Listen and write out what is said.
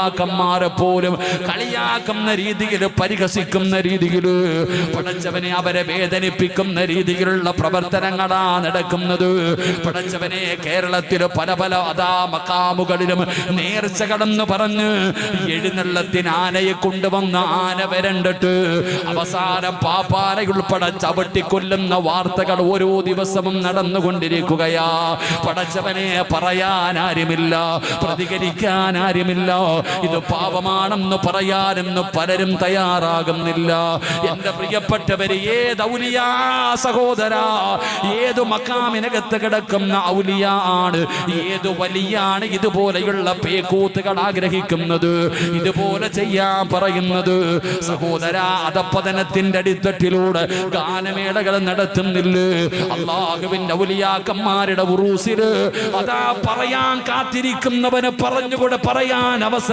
ാക്കന്മാരെ പോലും കളിയാക്കുന്ന രീതിയിൽ, പരിഹസിക്കുന്ന രീതിയിൽ, പടച്ചവനെ അവരെ വേദനിപ്പിക്കുന്ന രീതിയിലുള്ള പ്രവർത്തനങ്ങളാ നടക്കുന്നത്. പടച്ചവനെ കേരളത്തിൽ പല പല മക്കാമുകളിലും നേർച്ച കടന്ന് പറഞ്ഞ് എഴുന്നള്ളത്തിന് ആനയെ കൊണ്ടുവന്ന ആന വരണ്ടിട്ട് അവസാനം പാപ്പാനയുൾപ്പെടെ ചവിട്ടിക്കൊല്ലുന്ന വാർത്തകൾ ഓരോ ദിവസവും നടന്നുകൊണ്ടിരിക്കുകയാ. പടച്ചവനെ പറയാൻ ആരുമില്ല, പ്രതികരിക്കാൻ ആരുമില്ല. ഇത് പാപമാണെന്ന് പറയാനെന്ന് പലരും തയ്യാറാകുന്നില്ല. എന്റെ പ്രിയപ്പെട്ടവര്, ഏത് ഔലിയാ സഹോദര, ഏതു മക്കാമിനകത്ത് കിടക്കുന്ന ഔലിയാ ആണ്, ഏതു വലിയാണ് ഇതുപോലെയുള്ള പേക്കൂത്തുകൾ ആഗ്രഹിക്കുന്നത്, ഇതുപോലെ ചെയ്യാൻ പറയുന്നത്? സഹോദര, അധപ്പതനത്തിന്റെ അടിത്തട്ടിലൂടെ ഗാനമേളകൾ നടത്തുന്നില്ലേ? അല്ലാഹുവിന്റെ ഔലിയാക്കന്മാരുടെ ഉറൂസില് അതാ പറയാൻ കാത്തിരിക്കുന്നവന് പറഞ്ഞുകൂടെ പറയാൻ അവസരം